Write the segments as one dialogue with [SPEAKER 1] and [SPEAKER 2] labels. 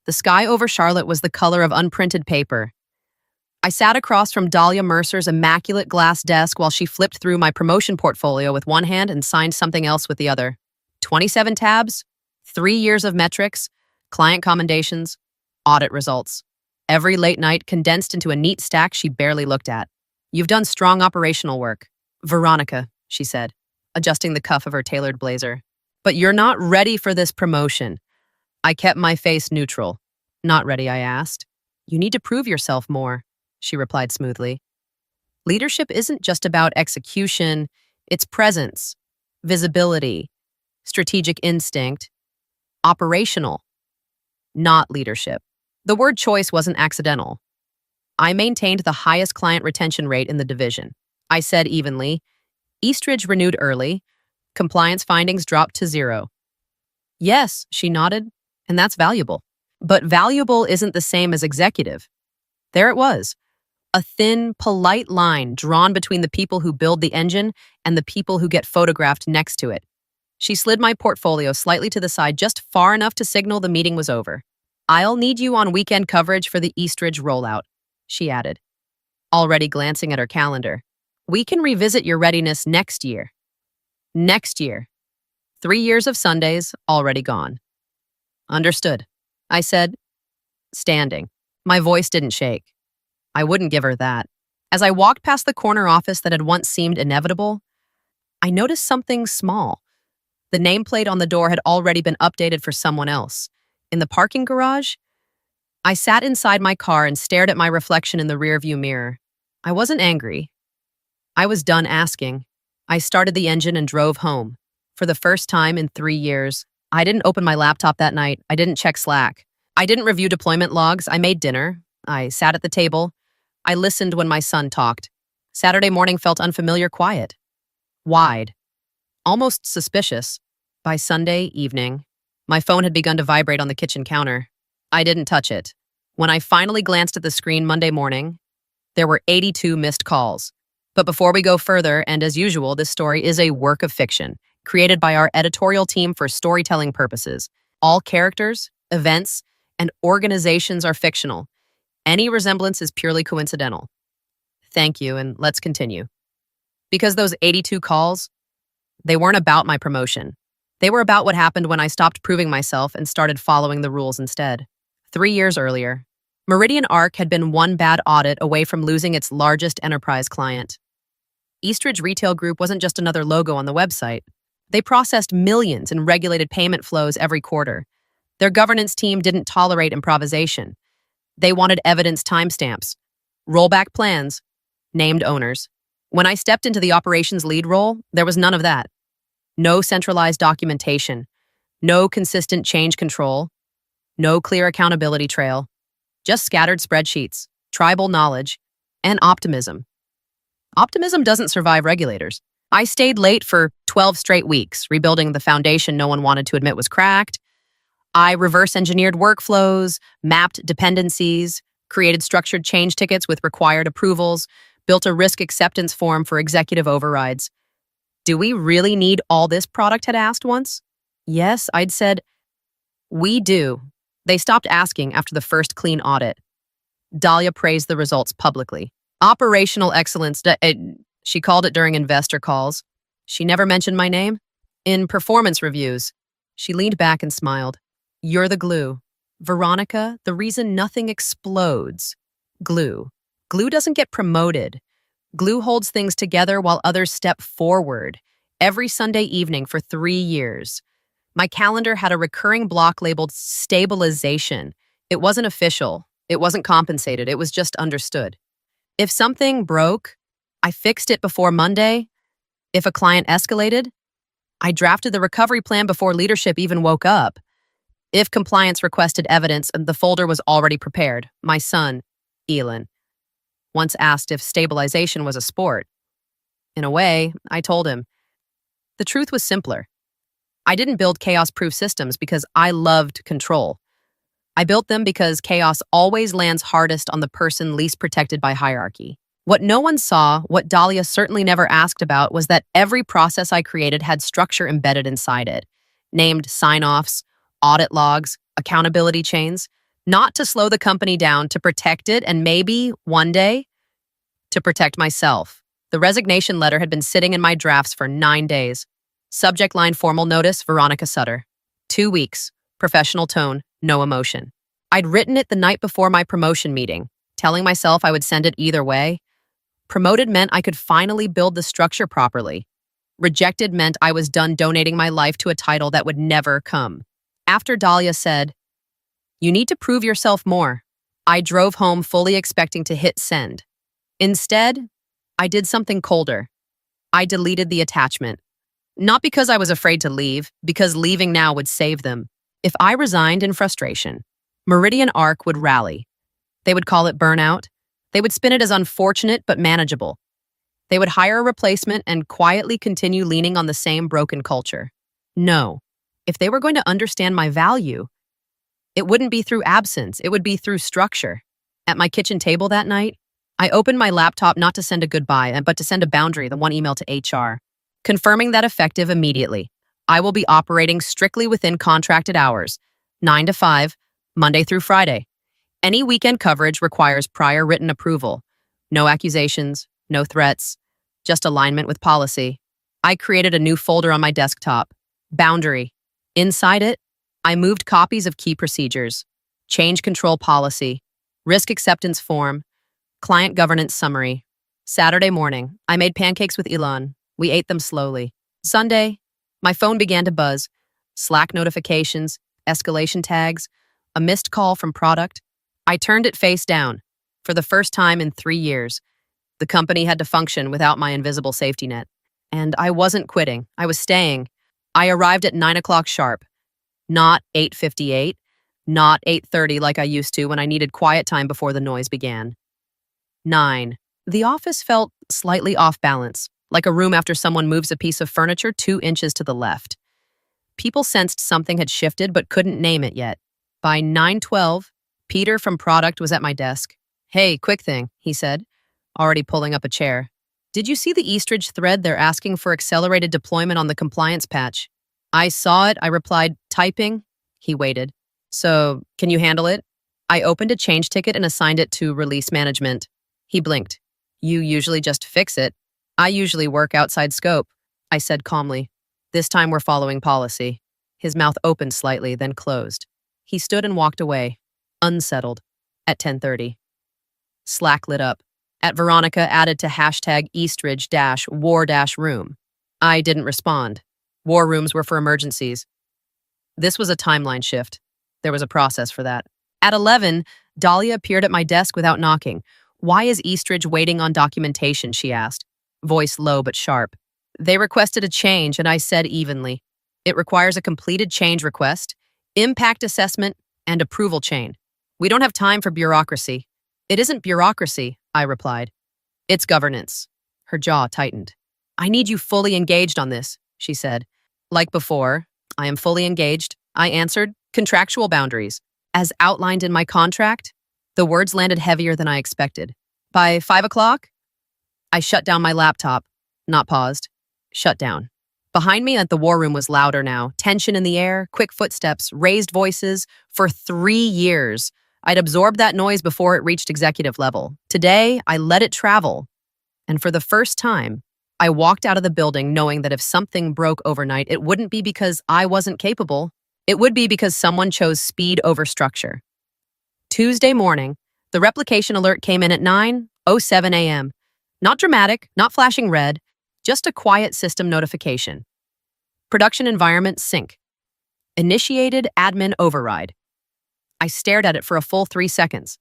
[SPEAKER 1] The sky over Charlotte was the color of unprinted paper. I sat across from Dahlia Mercer's immaculate glass desk while she flipped through my promotion portfolio with one hand and signed something else with the other. 27 tabs, 3 years of metrics, client commendations, audit results. Every late night condensed into a neat stack she barely looked at. "You've done strong operational work, Veronica," she said, adjusting the cuff of her tailored blazer. "But you're not ready for this promotion." I kept my face neutral. "Not ready," I asked. "You need to prove yourself more," she replied smoothly. "Leadership isn't just about execution, it's presence, visibility, strategic instinct, operational, not leadership." The word choice wasn't accidental. I maintained the highest client retention rate in the division. I said evenly, "Eastridge renewed early. Compliance findings dropped to 0. "Yes," she nodded, "and that's valuable." But valuable isn't the same as executive. There it was, a thin, polite line drawn between the people who build the engine and the people who get photographed next to it. She slid my portfolio slightly to the side just far enough to signal the meeting was over. "I'll need you on weekend coverage for the Eastridge rollout," she added, already glancing at her calendar. "We can revisit your readiness next year." Next year. 3 years of Sundays already gone. "Understood," I said, standing. My voice didn't shake. I wouldn't give her that. As I walked past the corner office that had once seemed inevitable, I noticed something small. The nameplate on the door had already been updated for someone else. In the parking garage, I sat inside my car and stared at my reflection in the rearview mirror. I wasn't angry. I was done asking. I started the engine and drove home. For the first time in 3 years, I didn't open my laptop that night. I didn't check Slack. I didn't review deployment logs. I made dinner. I sat at the table. I listened when my son talked. Saturday morning felt unfamiliar quiet. Wide. Almost suspicious. By Sunday evening, my phone had begun to vibrate on the kitchen counter. I didn't touch it. When I finally glanced at the screen Monday morning, there were 82 missed calls. But before we go further, and as usual, this story is a work of fiction, created by our editorial team for storytelling purposes. All characters, events, and organizations are fictional. Any resemblance is purely coincidental. Thank you, and let's continue. Because those 82 calls, they weren't about my promotion. They were about what happened when I stopped proving myself and started following the rules instead. 3 years earlier, Meridian Arc had been one bad audit away from losing its largest enterprise client. Eastridge Retail Group wasn't just another logo on the website. They processed millions in regulated payment flows every quarter. Their governance team didn't tolerate improvisation. They wanted evidence timestamps, rollback plans, named owners. When I stepped into the operations lead role, there was none of that. No centralized documentation, no consistent change control, no clear accountability trail, just scattered spreadsheets, tribal knowledge, and optimism. Optimism doesn't survive regulators. I stayed late for 12 straight weeks, rebuilding the foundation no one wanted to admit was cracked. I reverse-engineered workflows, mapped dependencies, created structured change tickets with required approvals, built a risk acceptance form for executive overrides. "Do we really need all this?" product had asked once. "Yes," I'd said. "We do." They stopped asking after the first clean audit. Dahlia praised the results publicly. Operational excellence, she called it during investor calls. She never mentioned my name. In performance reviews, she leaned back and smiled. "You're the glue. Veronica, the reason nothing explodes. Glue. Glue doesn't get promoted. Glue holds things together while others step forward. Every Sunday evening for 3 years. My calendar had a recurring block labeled stabilization. It wasn't official. It wasn't compensated. It was just understood. If something broke, I fixed it before Monday. If a client escalated, I drafted the recovery plan before leadership even woke up. If compliance requested evidence, the folder was already prepared. My son, Elon, once asked if stabilization was a sport. In a way, I told him. The truth was simpler. I didn't build chaos-proof systems because I loved control. I built them because chaos always lands hardest on the person least protected by hierarchy. What no one saw, what Dahlia certainly never asked about, was that every process I created had structure embedded inside it, named sign-offs, audit logs, accountability chains. Not to slow the company down, to protect it, and maybe, one day, to protect myself. The resignation letter had been sitting in my drafts for 9 days. Subject line formal notice, Veronica Sutter. 2 weeks. Professional tone, no emotion. I'd written it the night before my promotion meeting, telling myself I would send it either way. Promoted meant I could finally build the structure properly. Rejected meant I was done donating my life to a title that would never come. After Dahlia said, "You need to prove yourself more," I drove home fully expecting to hit send. Instead, I did something colder. I deleted the attachment. Not because I was afraid to leave, because leaving now would save them. If I resigned in frustration, Meridian Arc would rally. They would call it burnout. They would spin it as unfortunate but manageable. They would hire a replacement and quietly continue leaning on the same broken culture. No, if they were going to understand my value, it wouldn't be through absence, it would be through structure. At my kitchen table that night, I opened my laptop not to send a goodbye, but to send a boundary, the one email to HR, confirming that effective immediately. I will be operating strictly within contracted hours, 9 to 5, Monday through Friday. Any weekend coverage requires prior written approval. No accusations, no threats, just alignment with policy. I created a new folder on my desktop, Boundary. Inside it, I moved copies of key procedures, change control policy, risk acceptance form, client governance summary. Saturday morning, I made pancakes with Elon. We ate them slowly. Sunday, my phone began to buzz. Slack notifications, escalation tags, a missed call from product. I turned it face down. For the first time in 3 years, the company had to function without my invisible safety net. And I wasn't quitting. I was staying. I arrived at 9 o'clock sharp. Not 8:58, not 8:30 like I used to when I needed quiet time before the noise began. 9. The office felt slightly off balance, like a room after someone moves a piece of furniture 2 inches to the left. People sensed something had shifted but couldn't name it yet. By 9:12, Peter from product was at my desk. "Hey, quick thing," he said, already pulling up a chair. "Did you see the Eastridge thread? They're asking for accelerated deployment on the compliance patch." I saw it, I replied, typing. He waited. "So, can you handle it?" I opened a change ticket and assigned it to release management. He blinked. "You usually just fix it." "I usually work outside scope," I said calmly. "This time we're following policy." His mouth opened slightly, then closed. He stood and walked away, unsettled, at 10:30. Slack lit up. At Veronica added to hashtag Eastridge-war-room. I didn't respond. War rooms were for emergencies. This was a timeline shift. There was a process for that. At 11, Dahlia appeared at my desk without knocking. "Why is Eastridge waiting on documentation?" she asked, voice low but sharp. "They requested a change," and I said evenly. "It requires a completed change request, impact assessment, and approval chain. We don't have time for bureaucracy." "It isn't bureaucracy," I replied. "It's governance." Her jaw tightened. "I need you fully engaged on this," she said. Like before, "I am fully engaged," I answered. "Contractual boundaries. As outlined in my contract." The words landed heavier than I expected. "By 5 o'clock? I shut down my laptop. Not paused. Shut down. Behind me at the war room was louder now. Tension in the air, quick footsteps, raised voices. For 3 years, I'd absorbed that noise before it reached executive level. Today, I let it travel. And for the first time, I walked out of the building knowing that if something broke overnight, it wouldn't be because I wasn't capable. It would be because someone chose speed over structure. Tuesday morning, the replication alert came in at 9:07 a.m. Not dramatic, not flashing red, just a quiet system notification. Production environment sync. Initiated admin override. I stared at it for a full 3 seconds.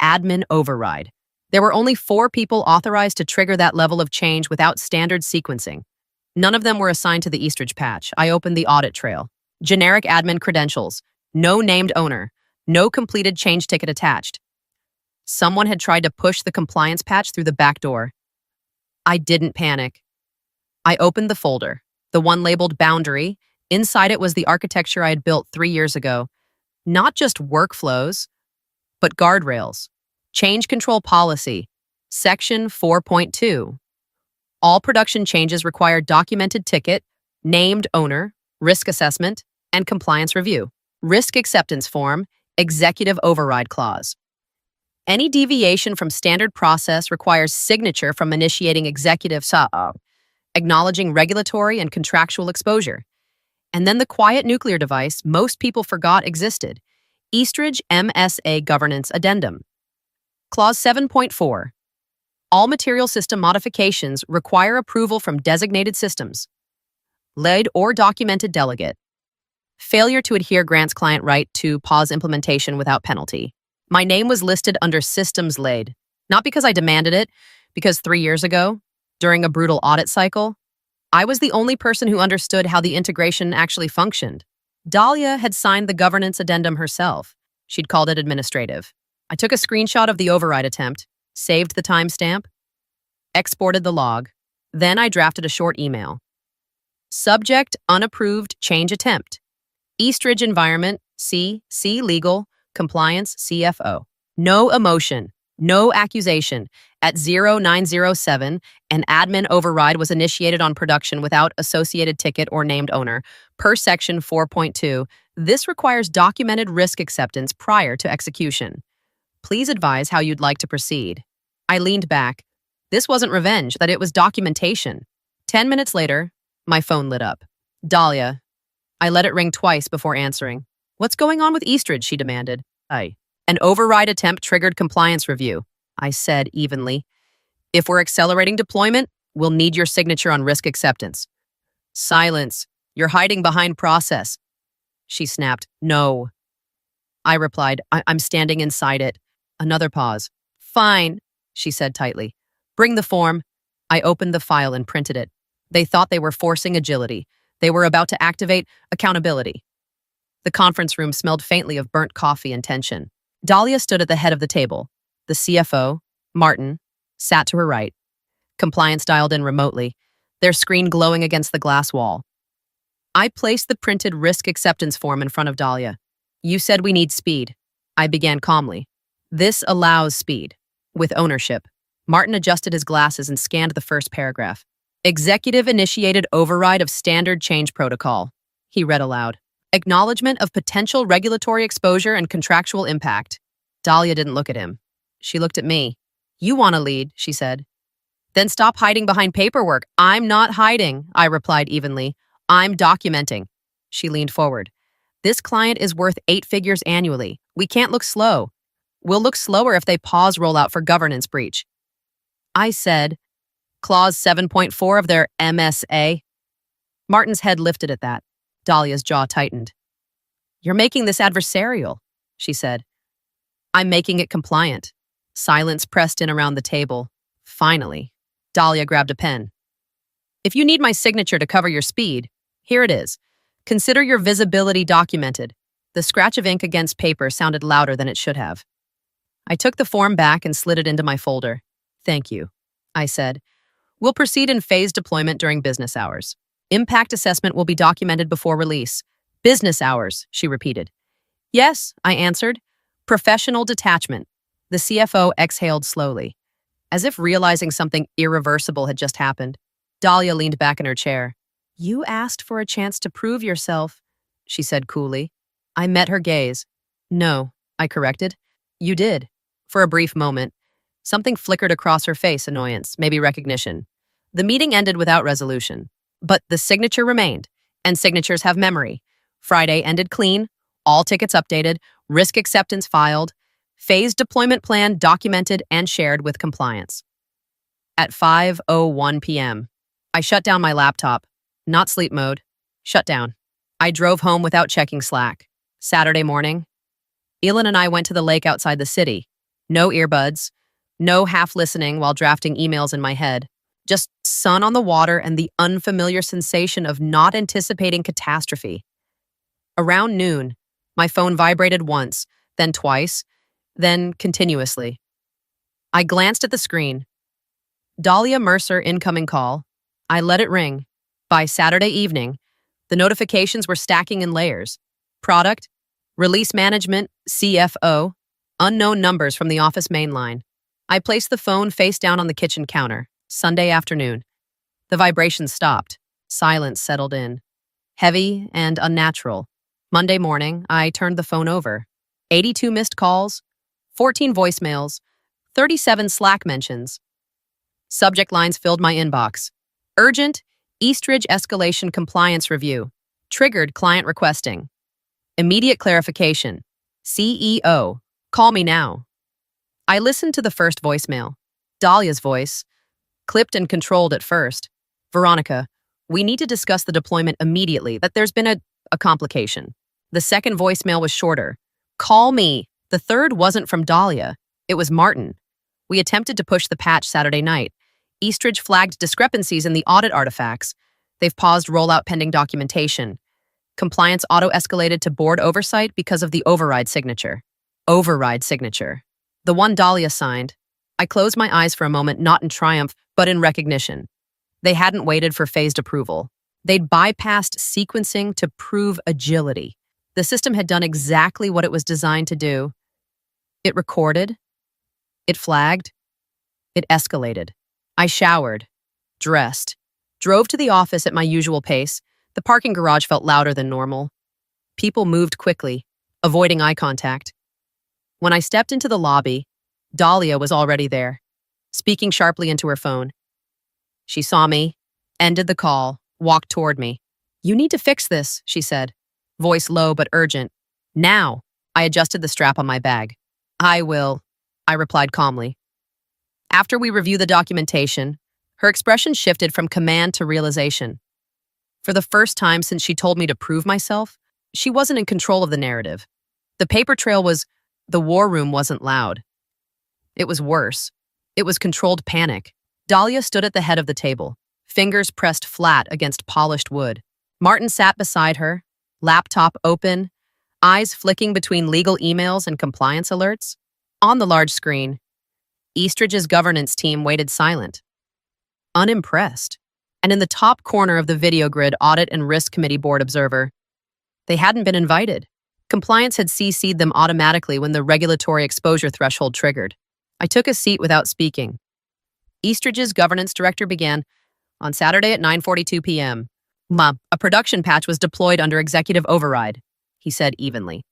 [SPEAKER 1] Admin override. There were only 4 people authorized to trigger that level of change without standard sequencing. None of them were assigned to the Eastridge patch. I opened the audit trail. Generic admin credentials. No named owner. No completed change ticket attached. Someone had tried to push the compliance patch through the back door. I didn't panic. I opened the folder, the one labeled Boundary. Inside it was the architecture I had built 3 years ago. Not just workflows, but guardrails. Change control policy, section 4.2. All production changes require documented ticket, named owner, risk assessment, and compliance review. Risk acceptance form, Executive Override Clause. Any deviation from standard process requires signature from initiating executive acknowledging regulatory and contractual exposure. And then the quiet nuclear device most people forgot existed. Eastridge MSA Governance Addendum. Clause 7.4. All material system modifications require approval from designated systems. Lead or documented delegate. Failure to adhere grants client right to pause implementation without penalty. My name was listed under systems lead, not because I demanded it, because 3 years ago, during a brutal audit cycle, I was the only person who understood how the integration actually functioned. Dahlia had signed the governance addendum herself. She'd called it administrative. I took a screenshot of the override attempt, saved the timestamp, exported the log. Then I drafted a short email. Subject, unapproved, change attempt. Eastridge Environment, C Legal, Compliance, CFO. No emotion, no accusation. At 0907, an admin override was initiated on production without associated ticket or named owner. Per section 4.2, this requires documented risk acceptance prior to execution. Please advise how you'd like to proceed. I leaned back. This wasn't revenge, that it was documentation. 10 minutes later, my phone lit up. Dahlia. I let it ring twice before answering. What's going on with Eastridge, she demanded. An override attempt triggered compliance review, I said evenly. If we're accelerating deployment, we'll need your signature on risk acceptance. Silence. You're hiding behind process. She snapped. No. I replied, I'm standing inside it. Another pause. Fine, she said tightly. Bring the form. I opened the file and printed it. They thought they were forcing agility. They were about to activate accountability. The conference room smelled faintly of burnt coffee and tension. Dahlia stood at the head of the table. The CFO, Martin, sat to her right. Compliance dialed in remotely, their screen glowing against the glass wall. I placed the printed risk acceptance form in front of Dahlia. You said we need speed. I began calmly. This allows speed. With ownership. Martin adjusted his glasses and scanned the first paragraph. Executive-initiated override of standard change protocol. He read aloud. Acknowledgement of potential regulatory exposure and contractual impact. Dahlia didn't look at him. She looked at me. You want to lead, she said. Then stop hiding behind paperwork. I'm not hiding, I replied evenly. I'm documenting. She leaned forward. This client is worth 8 figures annually. We can't look slow. We'll look slower if they pause rollout for governance breach. I said, Clause 7.4 of their MSA. Martin's head lifted at that. Dahlia's jaw tightened. You're making this adversarial, she said. I'm making it compliant. Silence pressed in around the table. Finally, Dahlia grabbed a pen. If you need my signature to cover your speed, here it is. Consider your visibility documented. The scratch of ink against paper sounded louder than it should have. I took the form back and slid it into my folder. Thank you, I said. We'll proceed in phased deployment during business hours. Impact assessment will be documented before release. Business hours, she repeated. Yes, I answered. Professional detachment. The CFO exhaled slowly, as if realizing something irreversible had just happened. Dahlia leaned back in her chair. You asked for a chance to prove yourself, she said coolly. I met her gaze. No, I corrected. You did. For a brief moment. Something flickered across her face, annoyance, maybe recognition. The meeting ended without resolution. But the signature remained, and signatures have memory. Friday ended clean, all tickets updated, risk acceptance filed, phased deployment plan documented and shared with compliance. At 5:01 p.m., I shut down my laptop. Not sleep mode. Shut down. I drove home without checking Slack. Saturday morning, Elin and I went to the lake outside the city. No earbuds, no half listening while drafting emails in my head. Just sun on the water and the unfamiliar sensation of not anticipating catastrophe. Around noon, my phone vibrated once, then twice, then continuously. I glanced at the screen. Dahlia Mercer incoming call. I let it ring. By Saturday evening, the notifications were stacking in layers. Product, release management, CFO, unknown numbers from the office main line. I placed the phone face down on the kitchen counter. Sunday afternoon. The vibrations stopped. Silence settled in. Heavy and unnatural. Monday morning, I turned the phone over. 82 missed calls, 14 voicemails, 37 Slack mentions. Subject lines filled my inbox. Urgent, Eastridge escalation compliance review. Triggered client requesting. Immediate clarification. CEO, call me now. I listened to the first voicemail. Dahlia's voice, clipped and controlled at first. Veronica, we need to discuss the deployment immediately, that there's been a complication. The second voicemail was shorter. Call me. The third wasn't from Dahlia. It was Martin. We attempted to push the patch Saturday night. Eastridge flagged discrepancies in the audit artifacts. They've paused rollout pending documentation. Compliance auto-escalated to board oversight because of the override signature. Override signature. The one Dahlia signed. I closed my eyes for a moment, not in triumph, but in recognition. They hadn't waited for phased approval. They'd bypassed sequencing to prove agility. The system had done exactly what it was designed to do. It recorded. It flagged. It escalated. I showered, dressed, drove to the office at my usual pace. The parking garage felt louder than normal. People moved quickly, avoiding eye contact. When I stepped into the lobby, Dahlia was already there, speaking sharply into her phone. She saw me, ended the call, walked toward me. You need to fix this, she said, voice low but urgent. Now. I adjusted the strap on my bag. I will, I replied calmly. After we review the documentation, her expression shifted from command to realization. For the first time since she told me to prove myself, she wasn't in control of the narrative. The paper trail was, the war room wasn't loud. It was worse. It was controlled panic. Dahlia stood at the head of the table, fingers pressed flat against polished wood. Martin sat beside her, laptop open, eyes flicking between legal emails and compliance alerts. On the large screen, Eastridge's governance team waited silent, unimpressed. And in the top corner of the video grid, Audit and Risk Committee Board Observer. They hadn't been invited. Compliance had CC'd them automatically when the regulatory exposure threshold triggered. I took a seat without speaking. Eastridge's governance director began, on Saturday at 9:42 p.m. A production patch was deployed under executive override, he said evenly.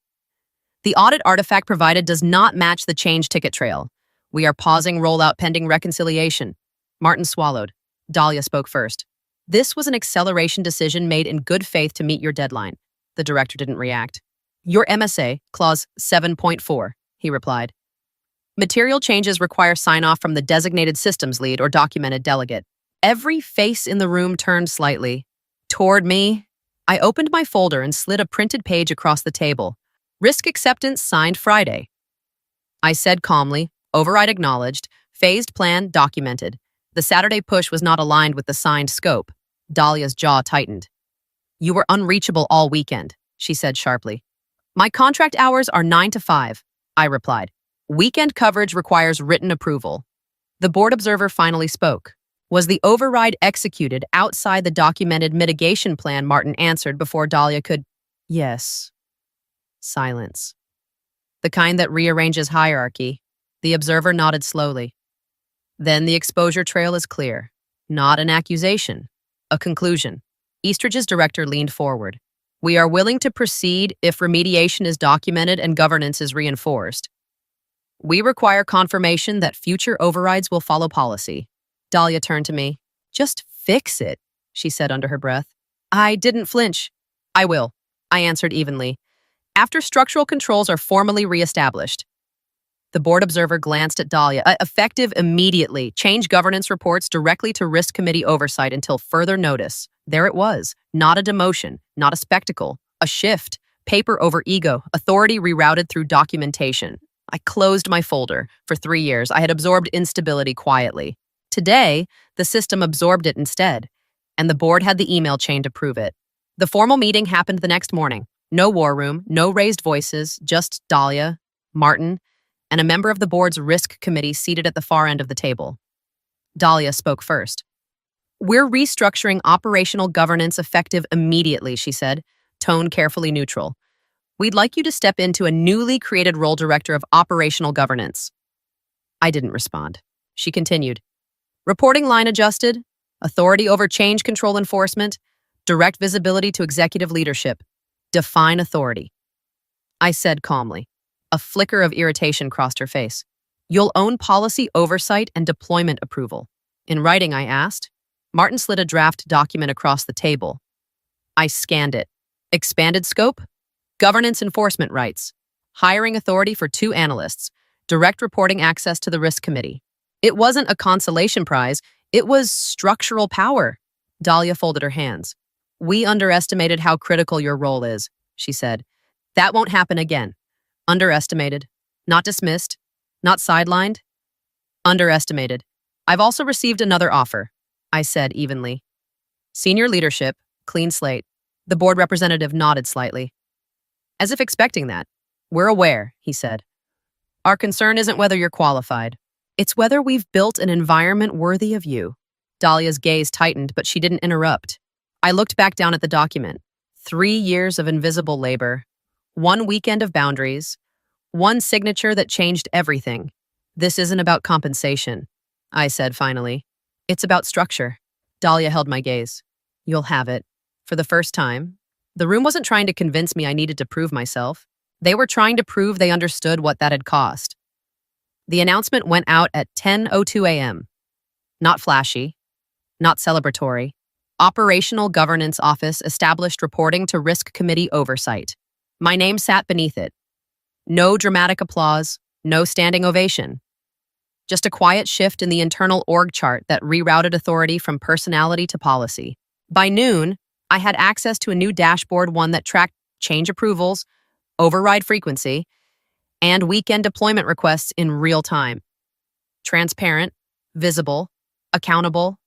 [SPEAKER 1] The audit artifact provided does not match the change ticket trail. We are pausing rollout pending reconciliation. Martin swallowed. Dahlia spoke first. This was an acceleration decision made in good faith to meet your deadline. The director didn't react. Your MSA, clause 7.4, he replied. Material changes require sign-off from the designated systems lead or documented delegate. Every face in the room turned slightly. Toward me, I opened my folder and slid a printed page across the table. Risk acceptance signed Friday. I said calmly, override acknowledged, phased plan documented. The Saturday push was not aligned with the signed scope. Dahlia's jaw tightened. You were unreachable all weekend, she said sharply. My contract hours are 9 to 5, I replied. Weekend coverage requires written approval. The board observer finally spoke. Was the override executed outside the documented mitigation plan? Martin answered before Dahlia could. Yes. Silence. The kind that rearranges hierarchy. The observer nodded slowly. Then the exposure trail is clear. Not an accusation. A conclusion. Eastridge's director leaned forward. We are willing to proceed if remediation is documented and governance is reinforced. We require confirmation that future overrides will follow policy. Dahlia turned to me. Just fix it, she said under her breath. I didn't flinch. I will, I answered evenly. After structural controls are formally reestablished. The board observer glanced at Dahlia. Effective immediately. Change governance reports directly to risk committee oversight until further notice. There it was. Not a demotion, not a spectacle. A shift. Paper over ego. Authority rerouted through documentation. I closed my folder. For 3 years, I had absorbed instability quietly. Today, the system absorbed it instead, and the board had the email chain to prove it. The formal meeting happened the next morning. No war room, no raised voices, just Dahlia, Martin, and a member of the board's risk committee seated at the far end of the table. Dahlia spoke first. We're restructuring operational governance effective immediately, she said, tone carefully neutral. We'd like you to step into a newly created role, Director of Operational Governance. I didn't respond. She continued. Reporting line adjusted, authority over change control enforcement, direct visibility to executive leadership. Define authority. I said calmly. A flicker of irritation crossed her face. You'll own policy oversight and deployment approval. In writing, I asked. Martin slid a draft document across the table. I scanned it. Expanded scope? Governance enforcement rights. Hiring authority for 2 analysts. Direct reporting access to the risk committee. It wasn't a consolation prize. It was structural power. Dahlia folded her hands. We underestimated how critical your role is, she said. That won't happen again. Underestimated. Not dismissed. Not sidelined. Underestimated. I've also received another offer, I said evenly. Senior leadership, clean slate. The board representative nodded slightly. As if expecting that. We're aware, he said. Our concern isn't whether you're qualified. It's whether we've built an environment worthy of you. Dahlia's gaze tightened, but she didn't interrupt. I looked back down at the document. 3 years of invisible labor. 1 weekend of boundaries. 1 signature that changed everything. This isn't about compensation, I said finally. It's about structure. Dahlia held my gaze. You'll have it. For the first time. The room wasn't trying to convince me I needed to prove myself. They were trying to prove they understood what that had cost. The announcement went out at 10:02 a.m. Not flashy. Not celebratory. Operational Governance Office established reporting to Risk Committee oversight. My name sat beneath it. No dramatic applause, no standing ovation. Just a quiet shift in the internal org chart that rerouted authority from personality to policy. By noon, I had access to a new dashboard, one that tracked change approvals, override frequency, and weekend deployment requests in real time. Transparent, visible, accountable.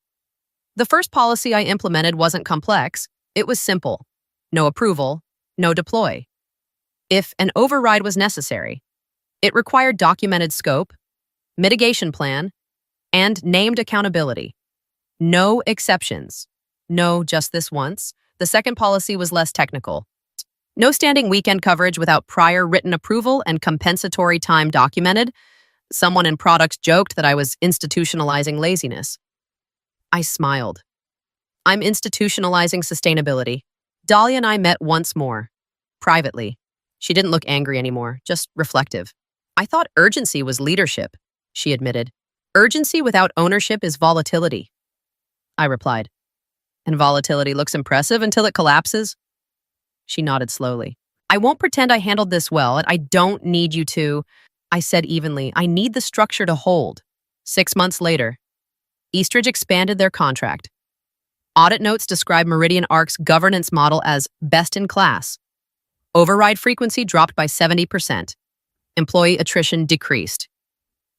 [SPEAKER 1] The first policy I implemented wasn't complex. It was simple. No approval, no deploy. If an override was necessary, it required documented scope, mitigation plan, and named accountability. No exceptions. No, just this once. The second policy was less technical. No standing weekend coverage without prior written approval and compensatory time documented. Someone in product joked that I was institutionalizing laziness. I smiled. I'm institutionalizing sustainability. Dahlia and I met once more, privately. She didn't look angry anymore, just reflective. I thought urgency was leadership, she admitted. Urgency without ownership is volatility, I replied. And volatility looks impressive until it collapses? She nodded slowly. I won't pretend I handled this well, and I don't need you to. I said evenly, I need the structure to hold. 6 months later, Eastridge expanded their contract. Audit notes describe Meridian Arc's governance model as best in class. Override frequency dropped by 70%. Employee attrition decreased.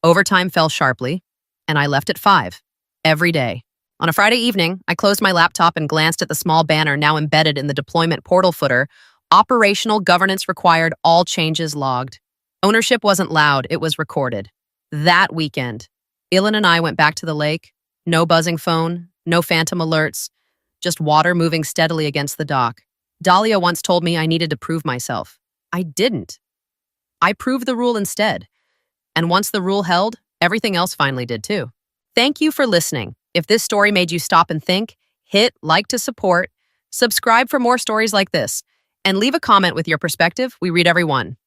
[SPEAKER 1] Overtime fell sharply, and I left at 5, every day. On a Friday evening, I closed my laptop and glanced at the small banner now embedded in the deployment portal footer. Operational governance required, all changes logged. Ownership wasn't loud, it was recorded. That weekend, Ilan and I went back to the lake. No buzzing phone, no phantom alerts, just water moving steadily against the dock. Dahlia once told me I needed to prove myself. I didn't. I proved the rule instead. And once the rule held, everything else finally did too. Thank you for listening. If this story made you stop and think, hit like to support, subscribe for more stories like this, and leave a comment with your perspective. We read every one.